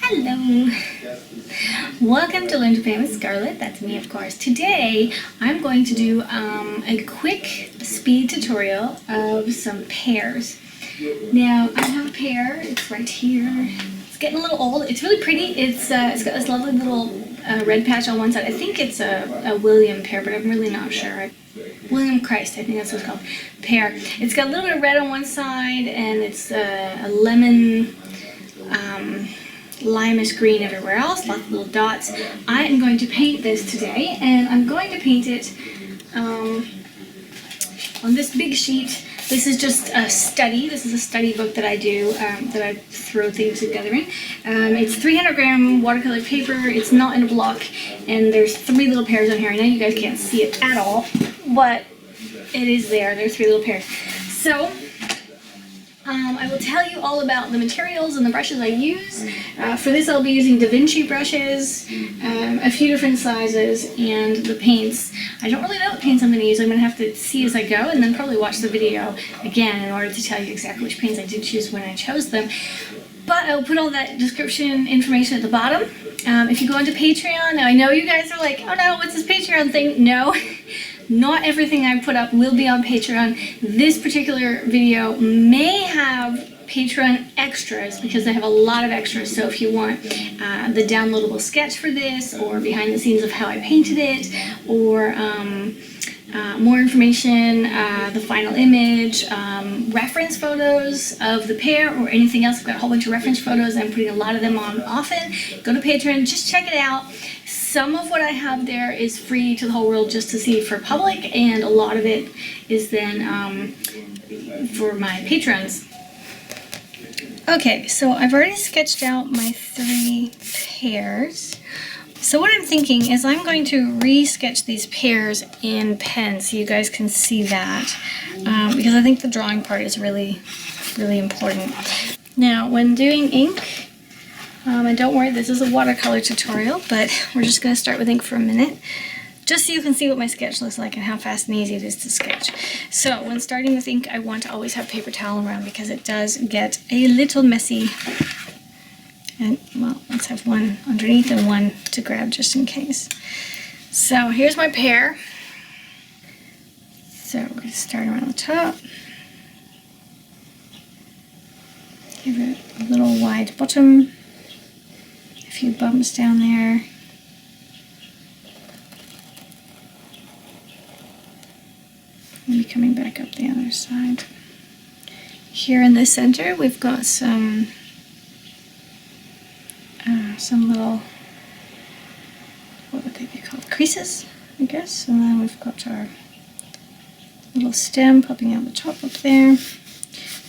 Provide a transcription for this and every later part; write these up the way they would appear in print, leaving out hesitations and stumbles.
Hello! Welcome to Learn to Paint with Scarlett. That's me, of course. Today I'm going to do a quick speed tutorial of some pears. Now I have a pear. It's right here. It's getting a little old. It's really pretty. It's got this lovely little red patch on one side. I think it's a William pear, but I'm really not sure. William Christ, I think that's what it's called. Pear. It's got a little bit of red on one side, and it's a lemon, limeish green everywhere else. Lots of little dots. I am going to paint this today, and I'm going to paint it on this big sheet. This is just a study. This is a study book that I do, that I throw things together in. It's 300-gram watercolor paper. It's not in a block, and there's 3 little pears on here. I know you guys can't see it at all, but it is there. There's 3 little pears. So I will tell you all about the materials and the brushes I use. For this I'll be using Da Vinci brushes, a few different sizes, and the paints. I don't really know what paints I'm going to use. I'm going to have to see as I go, and then probably watch the video again in order to tell you exactly which paints I did choose when I chose them. But I'll put all that description information at the bottom. If you go onto Patreon, now I know you guys are like, oh no, what's this Patreon thing? No. Not everything I put up will be on Patreon. This particular video may have Patreon extras because they have a lot of extras. So if you want the downloadable sketch for this, or behind the scenes of how I painted it, or more information, the final image, reference photos of the pear, or anything else. I've got a whole bunch of reference photos. I'm putting a lot of them on often. Go to Patreon, just check it out. Some of what I have there is free to the whole world just to see for public, and a lot of it is then for my patrons. Okay, so I've already sketched out my 3 pears. So what I'm thinking is I'm going to re-sketch these pears in pen so you guys can see that, because I think the drawing part is really, really important. Now, when doing ink, and don't worry, this is a watercolor tutorial, but we're just going to start with ink for a minute, just so you can see what my sketch looks like and how fast and easy it is to sketch. So when starting with ink, I want to always have paper towel around because it does get a little messy. And, well, let's have one underneath and one to grab just in case. So here's my pear. So we're going to start around the top. Give it a little wide bottom. A few bumps down there. Maybe coming back up the other side. Here in the center, we've got some little, what would they be called? Creases, I guess. And then we've got our little stem popping out the top up there.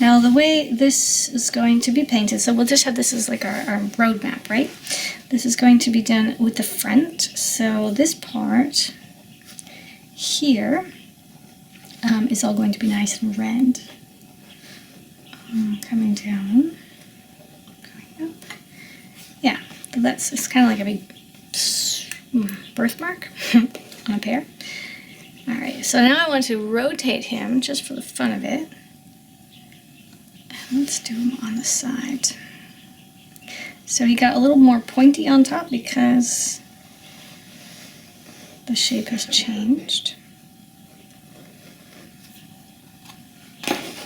Now the way this is going to be painted, so we'll just have this as like our road map, right? This is going to be done with the front. So this part here is all going to be nice and red. Coming down, going up. Yeah, that's, it's kind of like a big birthmark on a pear. Alright, so now I want to rotate him just for the fun of it. And let's do him on the side. So he got a little more pointy on top because the shape has changed.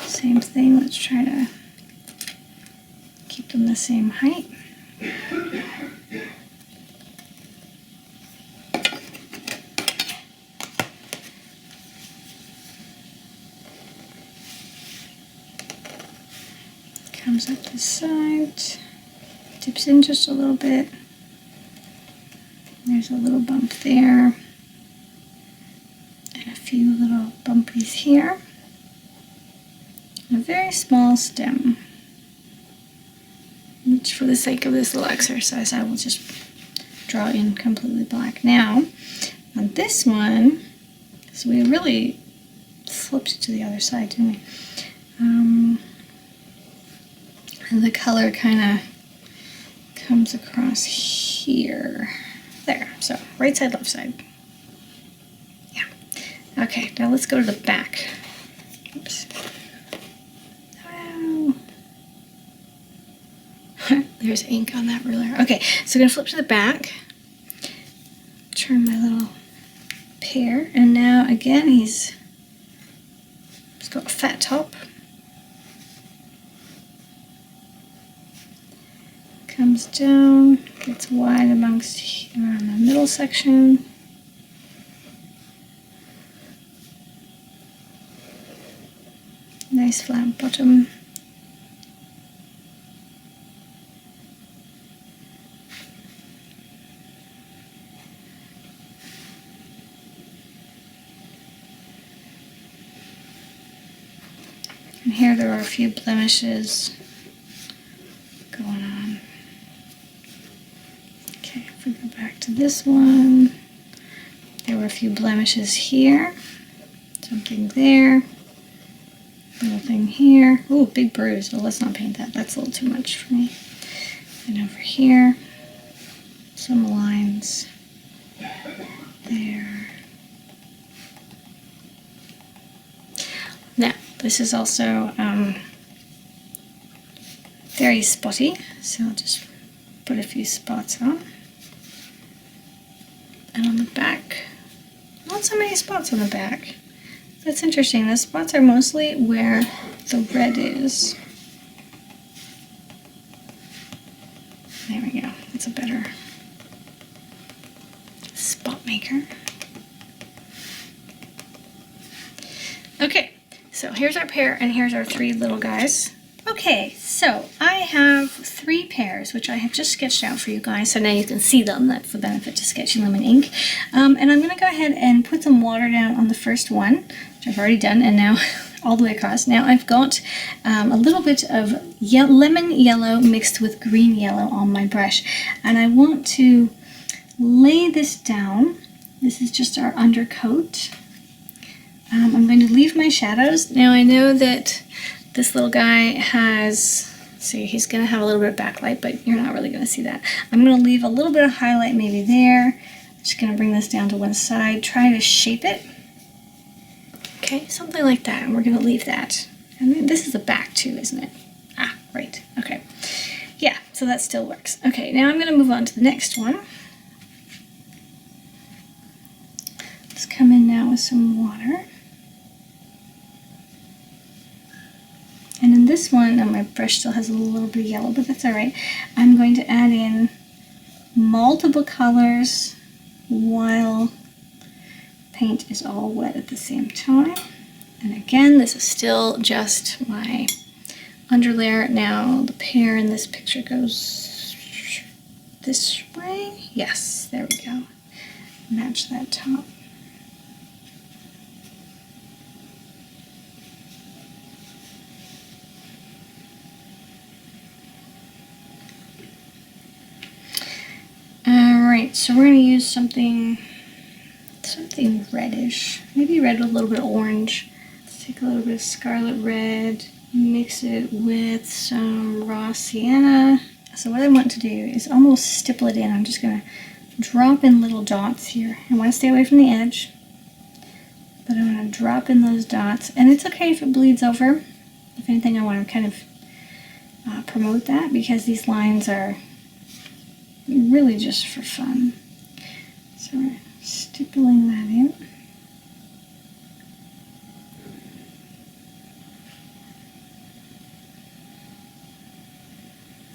Same thing, let's try to keep them the same height. Comes up this side, dips in just a little bit. There's a little bump there, and a few little bumpies here. And a very small stem, which for the sake of this little exercise I will just draw in completely black. Now, on this one, so we really flipped it to the other side, didn't we? And the color kind of comes across here. There, so right side, left side. Yeah. Okay, now let's go to the back. Oops. there's ink on that ruler. Okay, so I'm gonna flip to the back, turn my little pear, and now again he's got a fat top. Comes down, gets wide amongst around the middle section. Nice flat bottom. And here there are a few blemishes going on. Okay, if we go back to this one, there were a few blemishes here, something there, little thing here. Oh, big bruise. Well, let's not paint that. That's a little too much for me. And over here, some lines there. Now, this is also very spotty, so I'll just put a few spots on. And on the back, not so many spots on the back. That's interesting. The spots are mostly where the red is. There we go. That's a better spot maker. Okay, so here's our pear and here's our three little guys. Okay, so I have 3 pears, which I have just sketched out for you guys, so now you can see them. That's the benefit to sketching them in ink. And I'm going to go ahead and put some water down on the first one, which I've already done, and now all the way across. Now I've got a little bit of lemon yellow mixed with green yellow on my brush, and I want to lay this down. This is just our undercoat. I'm going to leave my shadows. Now I know that this little guy has, see, he's going to have a little bit of backlight, but you're not really going to see that. I'm going to leave a little bit of highlight maybe there. I'm just going to bring this down to one side, try to shape it. Okay, something like that, and we're going to leave that. And then this is the back too, isn't it? Ah, right, okay. Yeah, so that still works. Okay, now I'm going to move on to the next one. Let's come in now with some water. And in this one, my brush still has a little bit of yellow, but that's all right. I'm going to add in multiple colors while paint is all wet at the same time. And again, this is still just my underlayer. Now the pear in this picture goes this way. Yes, there we go. Match that top. Alright, so we're going to use something reddish, maybe red with a little bit of orange. Let's take a little bit of scarlet red, mix it with some raw sienna. So what I want to do is almost stipple it in. I'm just going to drop in little dots here. I want to stay away from the edge, but I'm going to drop in those dots, and it's okay if it bleeds over. If anything, I want to kind of promote that, because these lines are really just for fun. So we're stippling that in.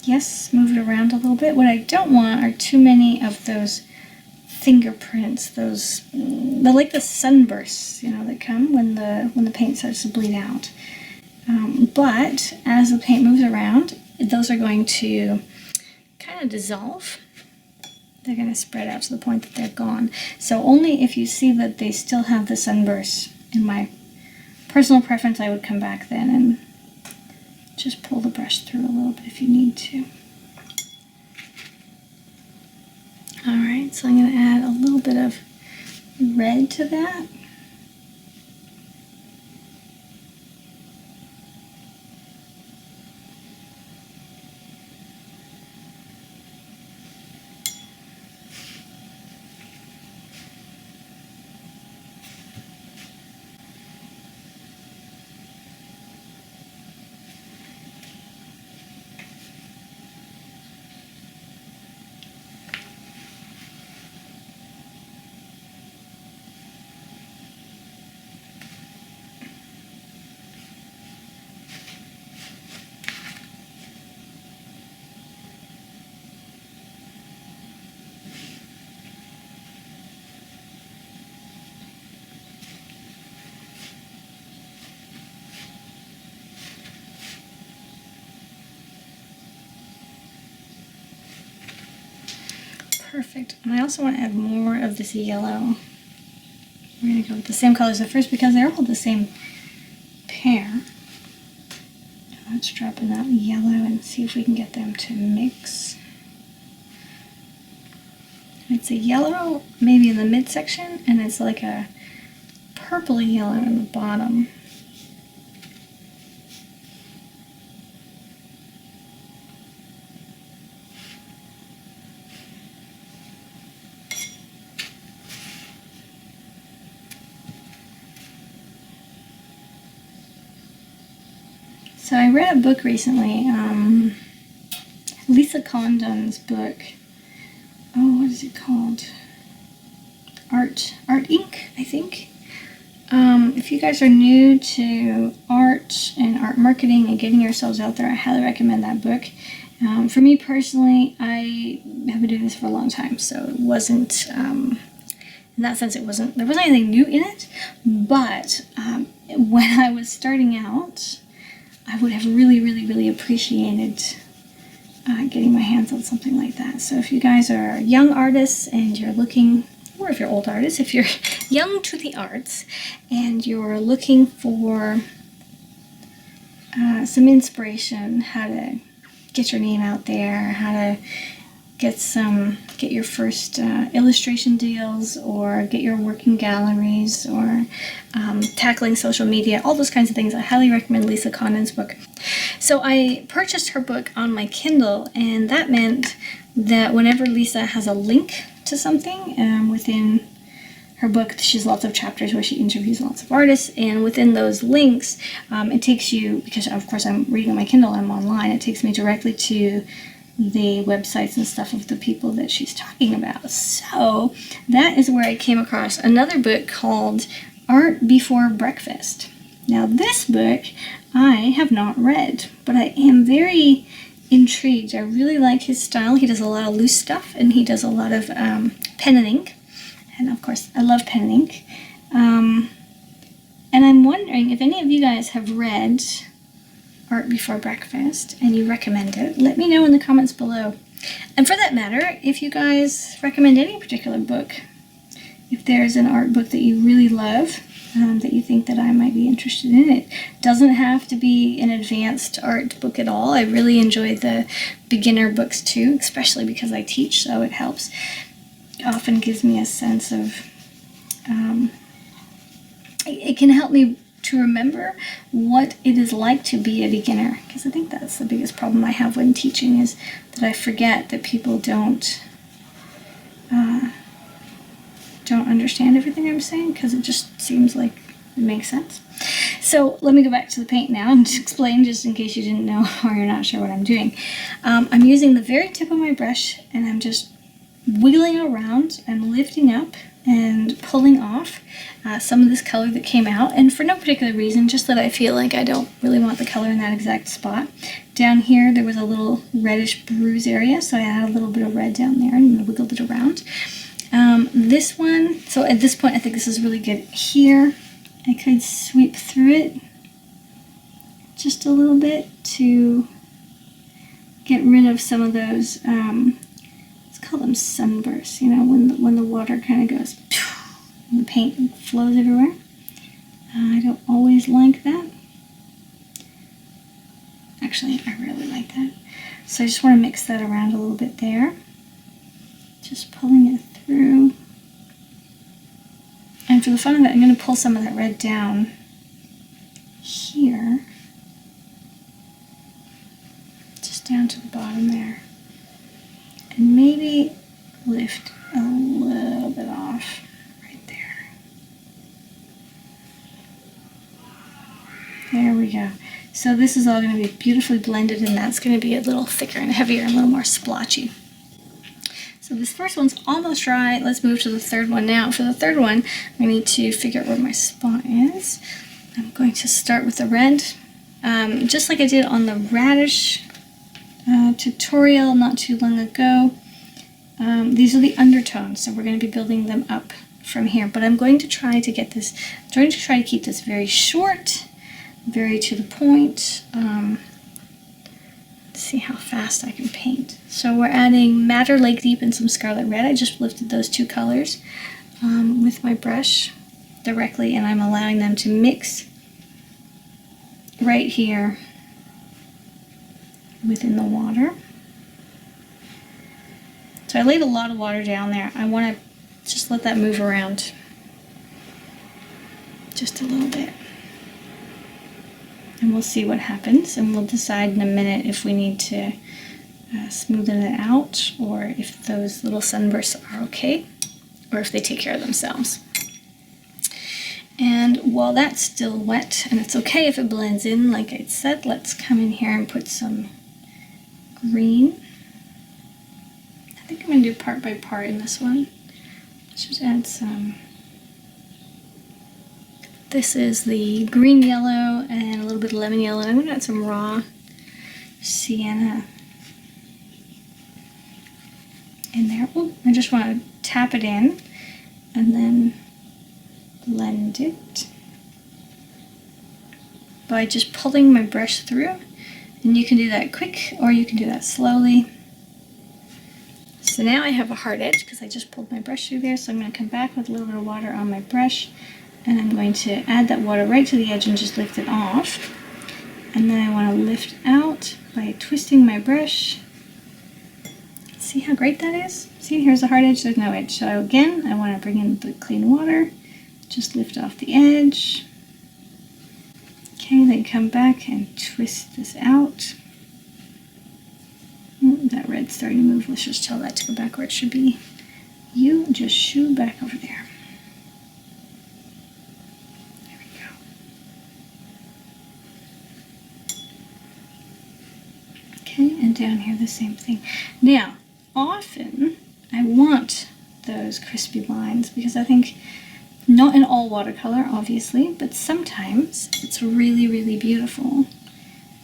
Yes, move it around a little bit. What I don't want are too many of those fingerprints, those like the sunbursts, you know, that come when the paint starts to bleed out. But as the paint moves around, those are going to kind of dissolve. They're going to spread out to the point that they're gone. So only if you see that they still have the sunburst. In my personal preference, I would come back then and just pull the brush through a little bit if you need to. Alright, so I'm going to add a little bit of red to that. perfect. And I also want to add more of this yellow. We're going to go with the same colors at first because they're all the same pair. Let's drop in that yellow and see if we can get them to mix. It's a yellow maybe in the midsection, and it's like a purpley yellow in the bottom. So I read a book recently, Lisa Condon's book. Oh, what is it called? Art Inc., I think. If you guys are new to art and art marketing and getting yourselves out there, I highly recommend that book. For me personally, I have been doing this for a long time, so it wasn't, in that sense, there wasn't anything new in it, but when I was starting out, I would have really, really, really appreciated getting my hands on something like that. So if you guys are young artists and you're looking, or if you're old artists, if you're young to the arts and you're looking for some inspiration, how to get your name out there, how to get your first illustration deals, or get your work in galleries, or tackling social media, all those kinds of things, I highly recommend Lisa Condon's book. So I purchased her book on my Kindle, and that meant that whenever Lisa has a link to something within her book, she has lots of chapters where she interviews lots of artists, and within those links, it takes you, because of course I'm reading on my Kindle, I'm online, it takes me directly to the websites and stuff of the people that she's talking about. So that is where I came across another book called Art Before Breakfast. Now this book I have not read, but I am very intrigued. I really like his style. He does a lot of loose stuff, and he does a lot of pen and ink, and of course I love pen and ink. And I'm wondering if any of you guys have read Art Before Breakfast and you recommend it. Let me know in the comments below. And for that matter, if you guys recommend any particular book, if there's an art book that you really love, that you think that I might be interested in, it doesn't have to be an advanced art book at all. I really enjoy the beginner books too, especially because I teach, so it helps. It often gives me a sense of, it can help me to remember what it is like to be a beginner, because I think that's the biggest problem I have when teaching, is that I forget that people don't understand everything I'm saying, because it just seems like it makes sense. So let me go back to the paint now and explain, just in case you didn't know or you're not sure what I'm doing. I'm using the very tip of my brush, and I'm just wiggling around and lifting up and pulling off some of this color that came out, and for no particular reason, just that I feel like I don't really want the color in that exact spot. Down here there was a little reddish bruise area, so I added a little bit of red down there and wiggled it around. This one, so at this point I think this is really good. Here I could sweep through it just a little bit to get rid of some of those, let's call them sunbursts, you know, when the water kind of goes and the paint flows everywhere. I don't always like that. Actually, I really like that. So I just want to mix that around a little bit there. Just pulling it through. And for the fun of it, I'm going to pull some of that red down here. Just down to the bottom there. And maybe lift a little bit off right there. There we go. So this is all going to be beautifully blended, and that's going to be a little thicker and heavier and a little more splotchy. So this first one's almost dry. Let's move to the third one now. For the third one, I need to figure out where my spot is. I'm going to start with the red. Just like I did on the radish tutorial not too long ago. These are the undertones, so we're going to be building them up from here. But I'm going to try to get this, I'm trying to try to keep this very short, very to the point. See how fast I can paint. So we're adding Madder Lake Deep and some Scarlet Red. I just lifted those two colors with my brush directly, and I'm allowing them to mix right here within the water. So I laid a lot of water down there. I want to just let that move around just a little bit. And we'll see what happens, and we'll decide in a minute if we need to smoothen it out, or if those little sunbursts are okay, or if they take care of themselves. And while that's still wet, and it's okay if it blends in, like I said, let's come in here and put some green. I think I'm going to do part by part in this one. Let's just add some. This is the green yellow and a little bit of lemon yellow, and I'm going to add some raw sienna in there. Ooh, I just want to tap it in and then blend it by just pulling my brush through, and you can do that quick or you can do that slowly. So now I have a hard edge because I just pulled my brush through there, so I'm going to come back with a little bit of water on my brush, and I'm going to add that water right to the edge and just lift it off. And then I want to lift out by twisting my brush. See how great that is? See, here's a hard edge, there's no edge. So again, I want to bring in the clean water, just lift off the edge. Okay, then come back and twist this out. That red's starting to move. Let's just tell that to go back where it should be. You just shoo back over there. There we go. Okay, and down here the same thing. Now, often I want those crispy lines because I think, not in all watercolor obviously, but sometimes it's really, really beautiful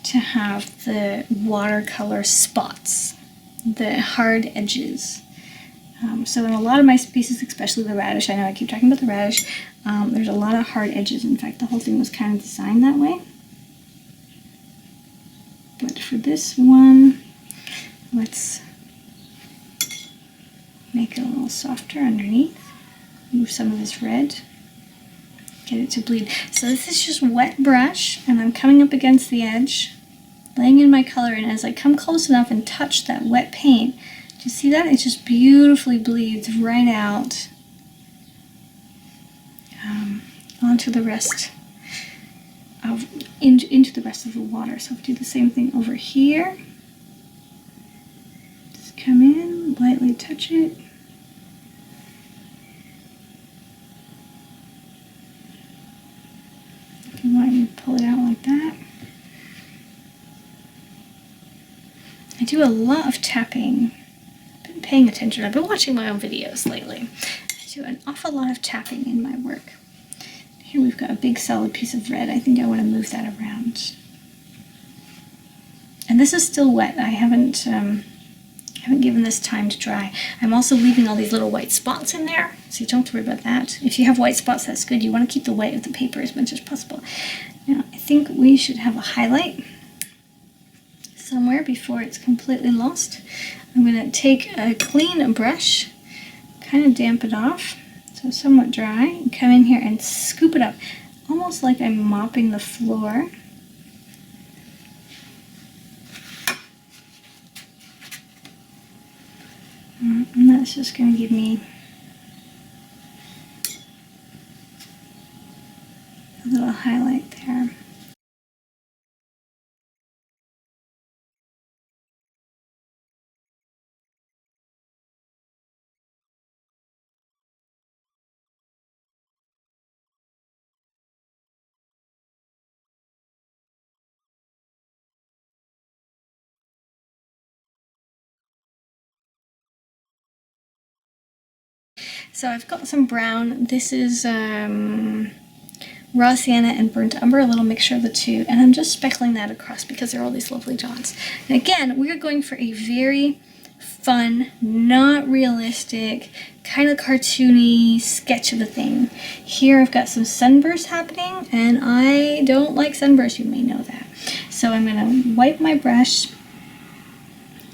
to have the watercolor spots, the hard edges. So in a lot of my pieces, especially the radish, I know I keep talking about the radish, there's a lot of hard edges. In fact, the whole thing was kind of designed that way. But for this one, let's make it a little softer underneath. Move some of this red. Get it to bleed. So this is just wet brush, and I'm coming up against the edge, laying in my color, and as I come close enough and touch that wet paint, do you see that? It just beautifully bleeds right out onto the rest of, into the rest of the water. So I'll do the same thing over here. Just come in, lightly touch it. If you want, you pull it out like that. I do a lot of tapping. I've been paying attention. I've been watching my own videos lately. I do an awful lot of tapping in my work. Here we've got a big solid piece of red. I think I want to move that around. And this is still wet. I haven't given this time to dry. I'm also leaving all these little white spots in there, so you don't have to worry about that. If you have white spots, that's good. You want to keep the white of the paper as much as possible. Now, I think we should have a highlight somewhere before it's completely lost. I'm going to take a clean brush, kind of damp it off, so somewhat dry, and come in here and scoop it up, almost like I'm mopping the floor. And that's just going to give me a little highlight there. So I've got some brown. This is raw sienna and burnt umber, a little mixture of the two, and I'm just speckling that across because there are all these lovely dots. And again, we're going for a very fun, not realistic, kind of cartoony sketch of a thing. Here I've got some sunbursts happening, and I don't like sunbursts, you may know that. So I'm going to wipe my brush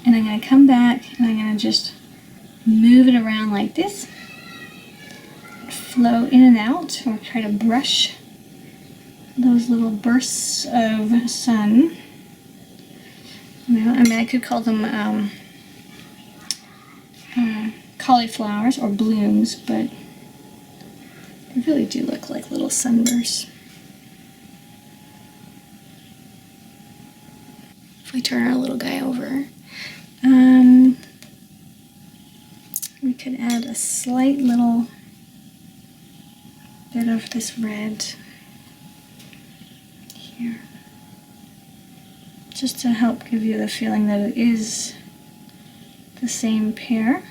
And I'm going to come back and I'm going to just move it around like this. Flow in and out, or try to brush those little bursts of sun. Well, I mean, I could call them cauliflowers or blooms, but they really do look like little sunbursts. If we turn our little guy over, we could add a slight little bit of this red here, just to help give you the feeling that it is the same pear.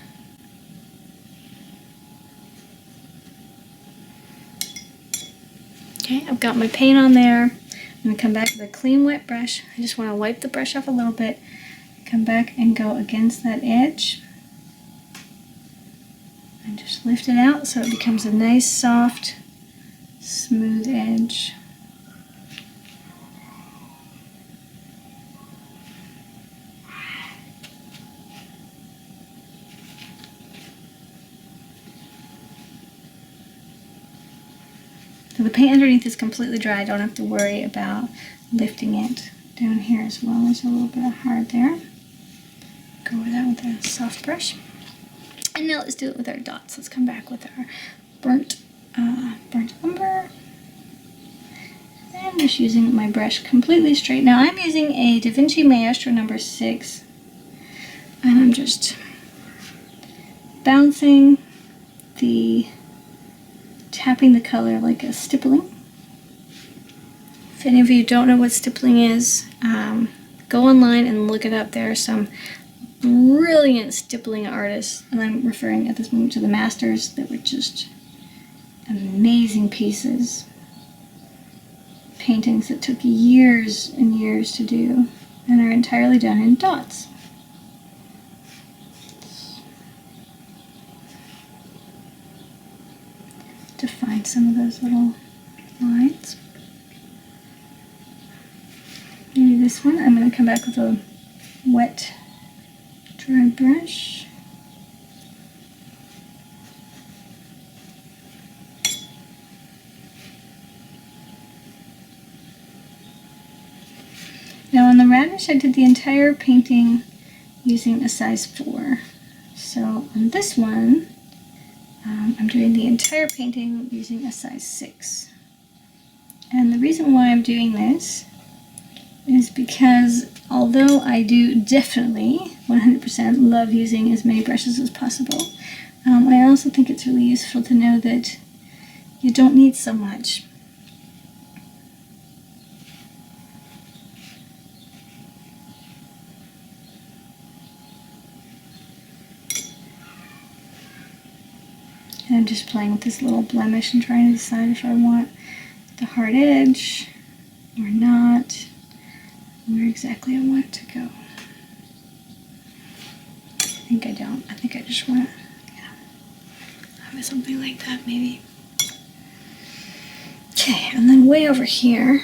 Okay, I've got my paint on there. I'm going to come back with a clean wet brush. I just want to wipe the brush off a little bit, come back and go against that edge, and just lift it out so it becomes a nice, soft, smooth edge. So the paint underneath is completely dry. I don't have to worry about lifting it. Down here as well, there's a little bit of hard there. Go over that with a soft brush. And now let's do it with our dots. Let's come back with our burnt umber. And I'm just using my brush completely straight. Now I'm using a Da Vinci Maestro number 6. And I'm just bouncing tapping the color like a stippling. If any of you don't know what stippling is, go online and look it up. There are some brilliant stippling artists, and I'm referring at this moment to the masters, that were just amazing pieces. Paintings that took years and years to do and are entirely done in dots. Define some of those little lines. Maybe this one, I'm going to come back with a wet, dry brush. Now on the radish, I did the entire painting using a size 4. So on this one, I'm doing the entire painting using a size 6. And the reason why I'm doing this is because although I do definitely 100% love using as many brushes as possible, I also think it's really useful to know that you don't need so much. And I'm just playing with this little blemish and trying to decide if I want the hard edge or not, where exactly I want it to go. I think I don't. I think I just want to have something like that maybe. Okay, and then way over here,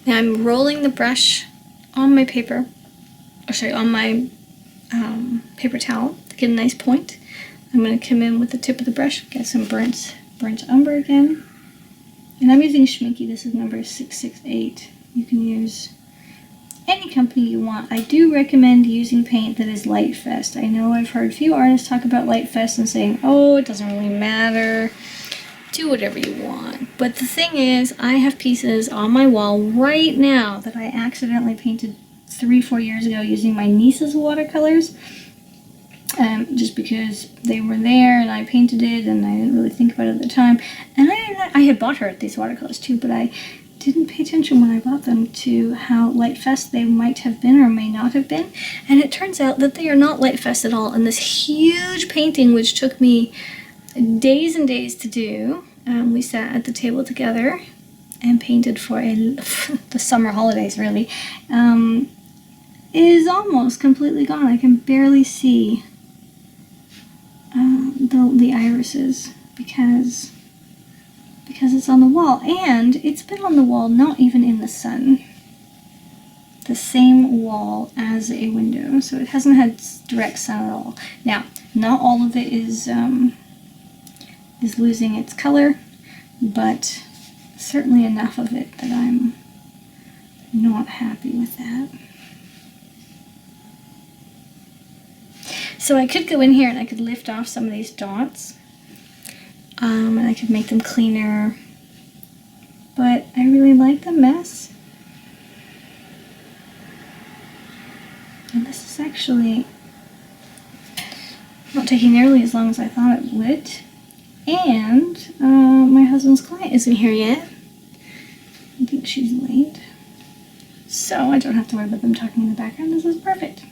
now I'm rolling the brush on my paper, on my paper towel to get a nice point. I'm going to come in with the tip of the brush, get some burnt umber again. And I'm using Schminky. This is number 668. You can use any company you want. I do recommend using paint that is Light Fest. I know I've heard a few artists talk about Light Fest and saying, oh, it doesn't really matter. Do whatever you want. But the thing is, I have pieces on my wall right now that I accidentally painted 3-4 years ago using my niece's watercolors. Just because they were there and I painted it and I didn't really think about it at the time. And I had bought her these watercolors too, but I didn't pay attention when I bought them to how Light Fest they might have been or may not have been. And it turns out that they are not Light Fest at all. And this huge painting, which took me days and days to do, we sat at the table together and painted for the summer holidays really, is almost completely gone. I can barely see the irises because it's on the wall, and it's been on the wall not even in the sun. the same wall as a window, so it hasn't had direct sun at all. Now, not all of it is losing its color, but certainly enough of it that I'm not happy with that. So I could go in here and I could lift off some of these dots, and I could make them cleaner, but I really like the mess. And this is actually not taking nearly as long as I thought it would. And my husband's client isn't here yet. I think she's late. So I don't have to worry about them talking in the background. This is perfect.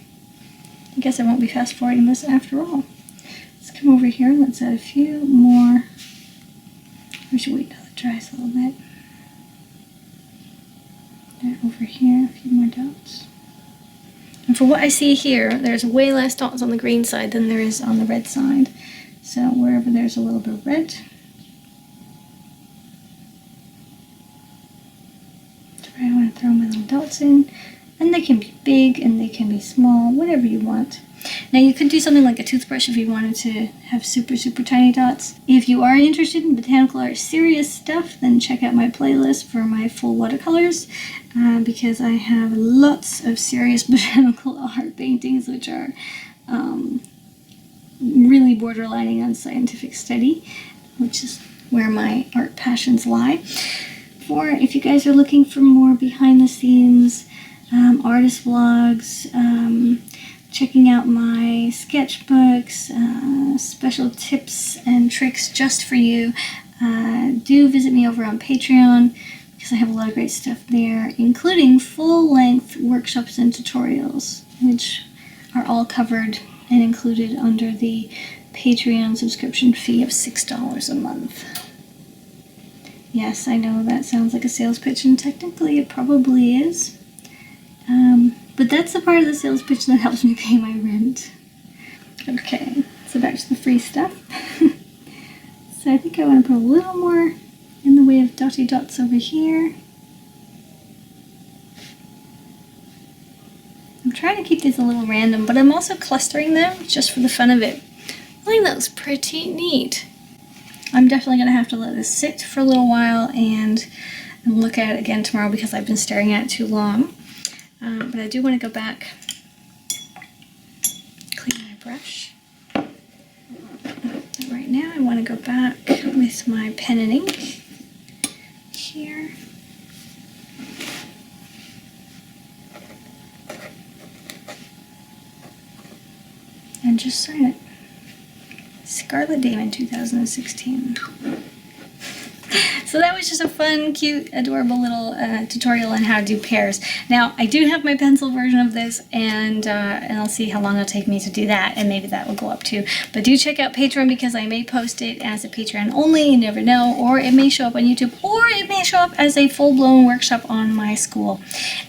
I guess I won't be fast forwarding this after all. Let's come over here and let's add a few more. We should wait till it dries a little bit. And over here, a few more dots. And for what I see here, there's way less dots on the green side than there is on the red side. So wherever there's a little bit of red, that's where I want to throw my little dots in. And they can be big and they can be small, whatever you want. Now you could do something like a toothbrush if you wanted to have super, super tiny dots. If you are interested in Botanical Art serious stuff, then check out my playlist for my full watercolors, because I have lots of serious Botanical Art paintings which are really borderlining on scientific study, which is where my art passions lie. Or if you guys are looking for more behind the scenes, artist vlogs, checking out my sketchbooks, special tips and tricks just for you, do visit me over on Patreon, because I have a lot of great stuff there, including full-length workshops and tutorials, which are all covered and included under the Patreon subscription fee of $6 a month. Yes, I know that sounds like a sales pitch, and technically it probably is. But that's the part of the sales pitch that helps me pay my rent. Okay, so back to the free stuff. So I think I want to put a little more in the way of dotty dots over here. I'm trying to keep these a little random, but I'm also clustering them just for the fun of it. I think that looks pretty neat. I'm definitely going to have to let this sit for a little while and look at it again tomorrow because I've been staring at it too long. But I do want to go back, clean my brush. Right now I want to go back with my pen and ink here. And just sign it. Scarlett Damen 2016. So that was just a fun, cute, adorable little tutorial on how to do pears. Now, I do have my pencil version of this, and I'll see how long it'll take me to do that, and maybe that will go up too. But do check out Patreon, because I may post it as a Patreon only, you never know, or it may show up on YouTube, or it may show up as a full-blown workshop on my school.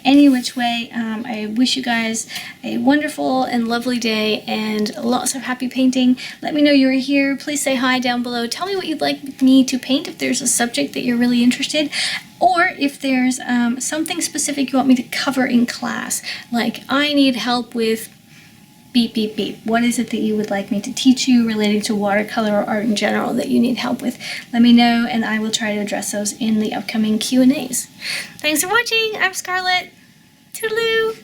Any which way, I wish you guys a wonderful and lovely day, and lots of happy painting. Let me know you're here. Please say hi down below. Tell me what you'd like me to paint if there's a subject that you're really interested, or if there's something specific you want me to cover in class, like I need help with beep beep beep. What is it that you would like me to teach you relating to watercolor or art in general that you need help with? Let me know and I will try to address those in the upcoming Q&As. Thanks for watching. I'm Scarlett. Toodaloo.